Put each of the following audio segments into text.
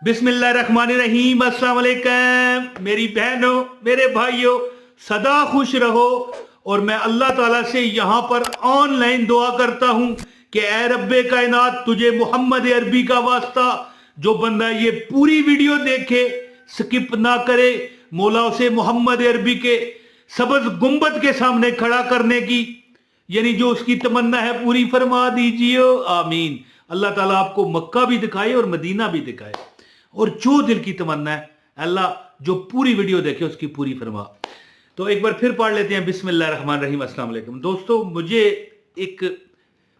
बिस्मिल्लाहिर्रहमानिर्रहीम। अस्सलाम वालेकुम मेरी बहनों, मेरे भाइयों, सदा खुश रहो। और मैं अल्लाह ताला से यहाँ पर ऑनलाइन दुआ करता हूँ कि ए रब्बे कायनात, तुझे मोहम्मद अरबी का वास्ता, जो बंदा ये पूरी वीडियो देखे, स्किप ना करे, मौला उसे मोहम्मद अरबी के सब्ज गुंबद के सामने खड़ा करने की, यानी जो उसकी तमन्ना है, पूरी फरमा दीजिए। आमीन। अल्लाह ताला आपको मक्का भी दिखाए और मदीना भी दिखाए, और जो दिल की तमन्ना है अल्लाह जो पूरी वीडियो देखे उसकी पूरी फरमा। तो एक बार फिर पढ़ लेते हैं। बिस्मिल्लाहिर्रहमानिर्रहीम। अस्सलाम वालेकुम दोस्तों, मुझे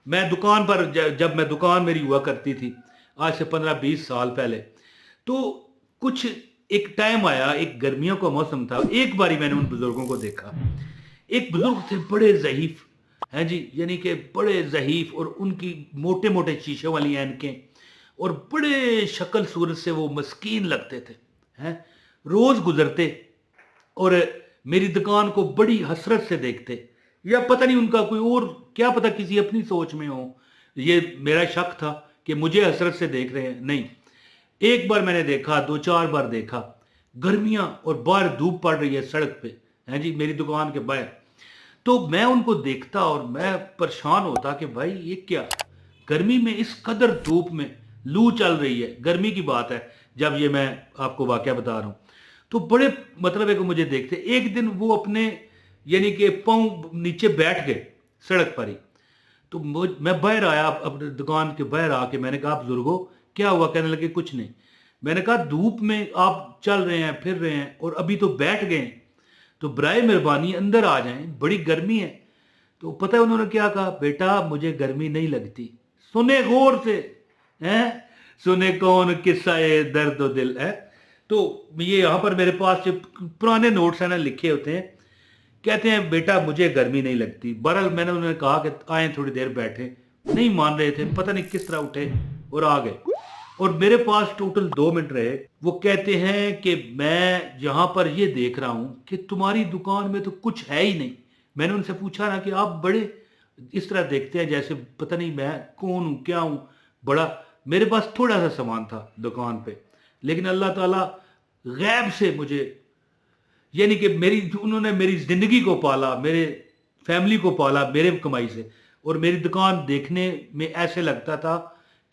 मैं दुकान पर जब मैं दुकान मेरी हुआ करती थी आज से 15-20 साल पहले, तो कुछ एक टाइम आया, एक गर्मियों का मौसम था। एक बारी मैंने उन बुजुर्गों को देखा। एक बुजुर्ग थे, बड़े ज़हीफ हैं जी, यानी कि बड़े ज़हीफ, और उनकी मोटे मोटे शीशे वाली ऐनकें, और बड़े शक्ल सूरत से वो मस्कीन लगते थे। हैं, रोज़ गुजरते और मेरी दुकान को बड़ी हसरत से देखते, या पता नहीं उनका कोई और, क्या पता किसी अपनी सोच में हो। ये मेरा शक था कि मुझे हसरत से देख रहे हैं, नहीं। एक बार मैंने देखा, 2-4 बार देखा। गर्मियां और बाहर धूप पड़ रही है सड़क पे, हैं जी, मेरी दुकान के बाहर। तो मैं उनको देखता और मैं परेशान होता कि भाई ये क्या, गर्मी में इस कदर धूप में, लू चल रही है, गर्मी की बात है जब ये मैं आपको वाकया बता रहा हूँ। तो बड़े मतलब है कि मुझे देखते। एक दिन वो अपने यानी कि पाँव नीचे बैठ गए सड़क पर ही। तो मैं बाहर आया, अपने दुकान के बाहर आके मैंने कहा, बुजुर्गो क्या हुआ? कहने लगे कुछ नहीं। मैंने कहा, धूप में आप चल रहे हैं, फिर रहे हैं, और अभी तो बैठ गए हैं, तो बराए मेहरबानी अंदर आ जाएं, बड़ी गर्मी है। तो पता है उन्होंने क्या कहा? बेटा मुझे गर्मी नहीं लगती। सुने गौर से, हैं, सुने कौन किस्सा ये दर्द और दिल है। तो ये यहाँ पर मेरे पास जो पुराने नोट्स हैं ना, लिखे होते हैं। कहते हैं बेटा मुझे गर्मी नहीं लगती। बहरहाल मैंने उन्हें कहा कि आए थोड़ी देर बैठे, नहीं मान रहे थे, पता नहीं किस तरह उठे और आ गए, और मेरे पास टोटल 2 मिनट रहे। वो कहते हैं कि मैं यहाँ पर ये देख रहा हूँ कि तुम्हारी दुकान में तो कुछ है ही नहीं। मैंने उनसे पूछा ना कि आप बड़े इस तरह देखते हैं जैसे पता नहीं मैं कौन हूँ, क्या हूँ। बड़ा मेरे पास थोड़ा सा सामान था दुकान पे, लेकिन अल्लाह ताला गैब से मुझे, यानी कि उन्होंने मेरी ज़िंदगी को पाला, मेरे फैमिली को पाला मेरे कमाई से। और मेरी दुकान देखने में ऐसे लगता था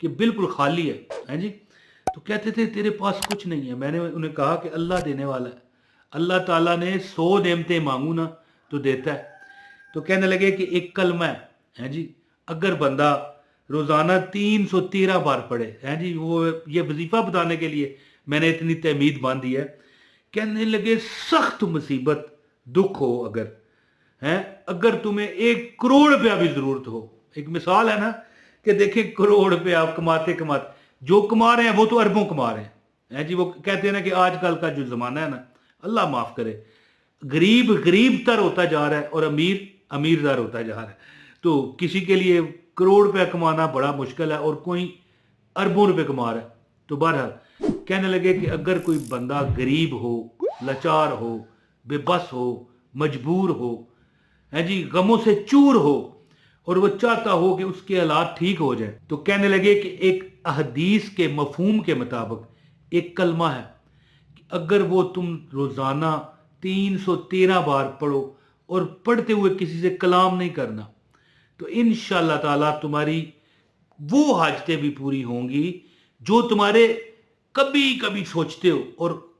कि बिल्कुल खाली है जी। तो कहते थे तेरे पास कुछ नहीं है। मैंने उन्हें कहा कि अल्लाह देने वाला है, अल्लाह ताला ने 100 नेमतें मांगू ना तो देता है। तो कहने लगे कि एक कलमा है जी, अगर बंदा रोज़ाना 313 बार पढ़े, हैं जी, वो ये वजीफ़ा बताने के लिए मैंने इतनी तहमीद बांधी है। कहने लगे सख्त मुसीबत दुख हो, अगर हैं, अगर तुम्हें 1 करोड़ रुपया भी जरूरत हो, एक मिसाल है ना कि देखें करोड़ रुपया आप कमाते कमाते, जो कमा रहे हैं वो तो अरबों कमा रहे हैं जी। वो कहते हैं ना कि आजकल का जो जमाना है ना, अल्लाह माफ करे, गरीब गरीब तर होता जा रहा है और अमीर अमीर तर होता जा रहा है। तो किसी के लिए करोड़ रुपया कमाना बड़ा मुश्किल है, और कोई अरबों रुपए कमा रहा है। तो बहरहाल कहने लगे कि अगर कोई बंदा गरीब हो, लाचार हो, बेबस हो, मजबूर हो, है जी, गमों से चूर हो, और वो चाहता हो कि उसके हालात ठीक हो जाए, तो कहने लगे कि एक हदीस के मफहूम के मुताबिक एक कलमा है कि अगर वो तुम रोजाना 313 बार पढ़ो, और पढ़ते हुए किसी से कलाम नहीं करना, तो इंशाअल्लाह ताला तुम्हारी वो हाजतें भी पूरी होंगी जो तुम्हारे कभी कभी सोचते हो, और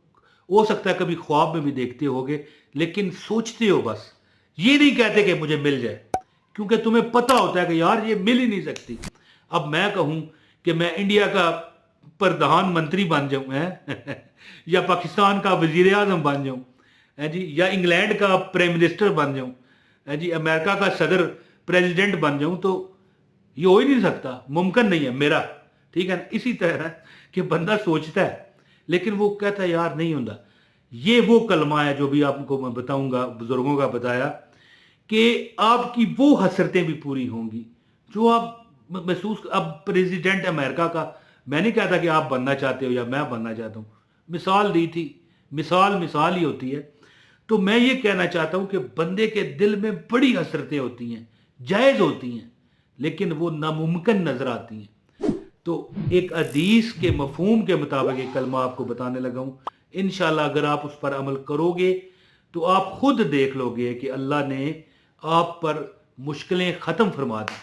हो सकता है कभी ख्वाब में भी देखते होगे, लेकिन सोचते हो बस। ये नहीं कहते कि मुझे मिल जाए, क्योंकि तुम्हें पता होता है कि यार ये मिल ही नहीं सकती। अब मैं कहूं कि मैं इंडिया का प्रधानमंत्री बन जाऊं, है या पाकिस्तान का वजीर आजम बन जाऊं, है जी, या इंग्लैंड का प्राइम मिनिस्टर बन जाऊं, है जी, अमेरिका का सदर प्रेसिडेंट बन जाऊं, तो ये हो ही नहीं सकता, मुमकिन नहीं है मेरा। ठीक है ना? इसी तरह कि बंदा सोचता है लेकिन वो कहता है यार नहीं होता। ये वो कलमा है जो भी आपको मैं बताऊंगा, बुजुर्गों का बताया, कि आपकी वो हसरतें भी पूरी होंगी जो आप महसूस। अब प्रेसिडेंट अमेरिका का मैं नहीं कहता कि आप बनना चाहते हो या मैं बनना चाहता हूं, मिसाल दी थी, मिसाल मिसाल ही होती है। तो मैं ये कहना चाहता हूं कि बंदे के दिल में बड़ी हसरतें होती हैं, जायज़ होती हैं, लेकिन वो नामुमकिन नजर आती हैं। تو ایک حدیث کے مفہوم کے مطابق ایک کلمہ آپ کو بتانے لگا ہوں. انشاءاللہ اگر آپ اس پر عمل کرو گے تو آپ خود دیکھ لو گے کہ اللہ نے آپ پر مشکلیں ختم فرما دی.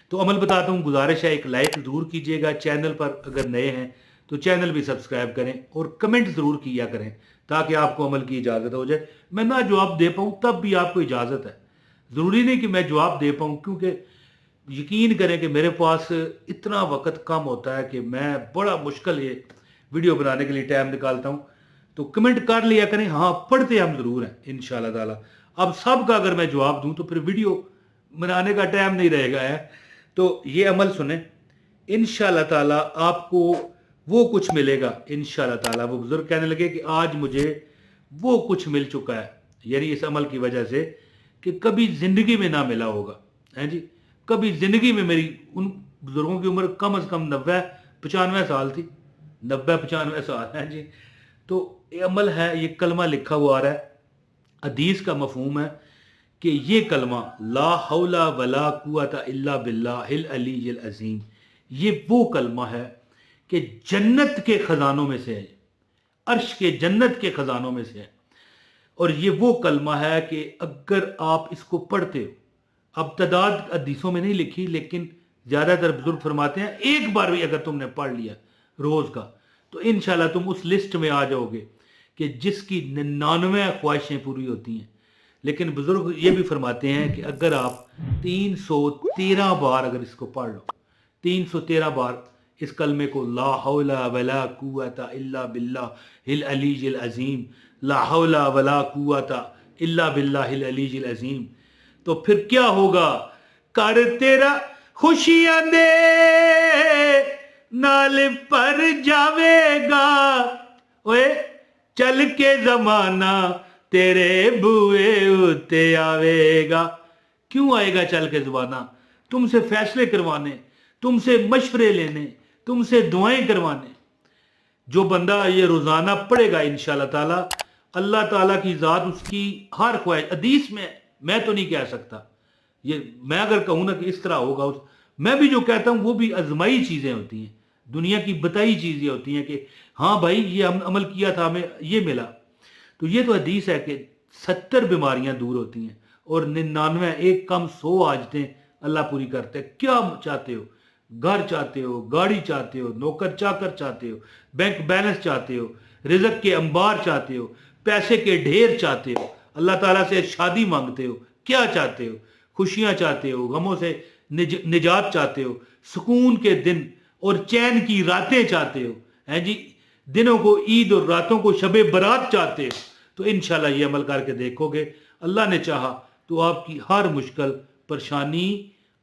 تو عمل بتاتا ہوں. گزارش ہے ایک لائک ضرور کیجیے گا چینل پر، اگر نئے ہیں تو چینل بھی سبسکرائب کریں اور کمنٹ ضرور کیا کریں تاکہ آپ کو عمل کی اجازت ہو جائے. میں نہ جواب دے پاؤں تب بھی آپ کو اجازت ہے، ضروری نہیں کہ میں جواب دے پاؤں، کیونکہ یقین کریں کہ میرے پاس اتنا وقت کم ہوتا ہے کہ میں بڑا مشکل یہ ویڈیو بنانے کے لیے ٹائم نکالتا ہوں. تو کمنٹ کر لیا کریں، ہاں پڑھتے ہم ضرور ہیں انشاءاللہ تعالی. اب سب کا اگر میں جواب دوں تو پھر ویڈیو بنانے کا ٹائم نہیں رہے گا ہے. تو یہ عمل سنیں انشاءاللہ تعالی آپ کو وہ کچھ ملے گا انشاءاللہ تعالی. وہ بزرگ کہنے لگے کہ آج مجھے وہ کچھ مل چکا ہے، یعنی اس عمل کی وجہ سے کہ کبھی زندگی میں نہ ملا ہوگا. ہیں جی، کبھی زندگی میں میری ان بزرگوں کی عمر کم از کم 90-95 سال تھی، 90-95 سال ہیں جی. تو یہ عمل ہے، یہ کلمہ لکھا ہوا آ رہا ہے. حدیث کا مفہوم ہے کہ یہ کلمہ لا حول ولا قوت الا باللہ العلی العظیم، یہ وہ کلمہ ہے کہ جنت کے خزانوں میں سے ہے، عرش کے جنت کے خزانوں میں سے ہے. اور یہ وہ کلمہ ہے کہ اگر آپ اس کو پڑھتے ہو، اب تعداد حدیثوں میں نہیں لکھی لیکن زیادہ تر بزرگ فرماتے ہیں ایک بار بھی اگر تم نے پڑھ لیا روز کا تو انشاءاللہ تم اس لسٹ میں آ جاؤ گے کہ جس کی 99 خواہشیں پوری ہوتی ہیں. لیکن بزرگ یہ بھی فرماتے ہیں کہ اگر آپ 313 بار اگر اس کو پڑھ لو، 313 بار اس کلمے کو لا حول ولا قوت الا باللہ العلی العظیم، لا حول ولا قوت الا باللہ العلی العظیم، تو پھر کیا ہوگا؟ کر تیرا خوشیاں دے نال پر جاوے گا، اوے چل کے زمانہ تیرے بوئے اتے آوے گا. کیوں آئے گا چل کے زمانہ؟ تم سے فیصلے کروانے، تم سے مشورے لینے، تم سے دعائیں کروانے. جو بندہ یہ روزانہ پڑھے گا انشاءاللہ تعالی، اللہ تعالیٰ کی ذات اس کی ہر خواہش، حدیث میں تو نہیں کہہ سکتا، یہ میں اگر کہوں نا کہ اس طرح ہوگا، میں بھی جو کہتا ہوں وہ بھی ازمائی چیزیں ہوتی ہیں، دنیا کی بتائی چیزیں ہوتی ہیں کہ ہاں بھائی یہ ہم عمل کیا تھا ہمیں یہ ملا. تو یہ تو حدیث ہے کہ 70 بیماریاں دور ہوتی ہیں اور 99 ایک کم 100 عاجتیں اللہ پوری کرتے ہیں. کیا چاہتے ہو؟ گھر چاہتے ہو، گاڑی چاہتے ہو، نوکر چاکر چاہتے ہو، بینک بیلنس چاہتے ہو، رزق کے انبار چاہتے ہو، پیسے کے ڈھیر چاہتے ہو، اللہ تعالیٰ سے شادی مانگتے ہو، کیا چاہتے ہو؟ خوشیاں چاہتے ہو، غموں سے نجات چاہتے ہو، سکون کے دن اور چین کی راتیں چاہتے ہو، ہیں جی، دنوں کو عید اور راتوں کو شب برات چاہتے ہو، تو انشاءاللہ یہ عمل کر کے دیکھو گے، اللہ نے چاہا تو آپ کی ہر مشکل پریشانی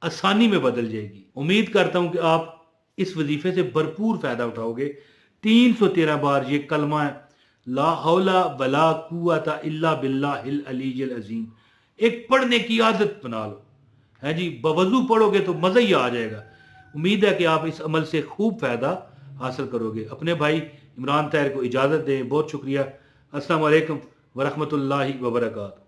آسانی میں بدل جائے گی. امید کرتا ہوں کہ آپ اس وظیفے سے بھرپور فائدہ اٹھاؤ گے. 313 بار یہ کلمہ ہے لا حول ولا قوت الا باللہ العلی العظیم، ایک پڑھنے کی عادت بنا لو، ہے جی، بوضو پڑھو گے تو مزہ ہی آ جائے گا. امید ہے کہ آپ اس عمل سے خوب فائدہ حاصل کرو گے. اپنے بھائی عمران طاہر کو اجازت دیں. بہت شکریہ. السلام علیکم ورحمۃ اللہ وبرکاتہ.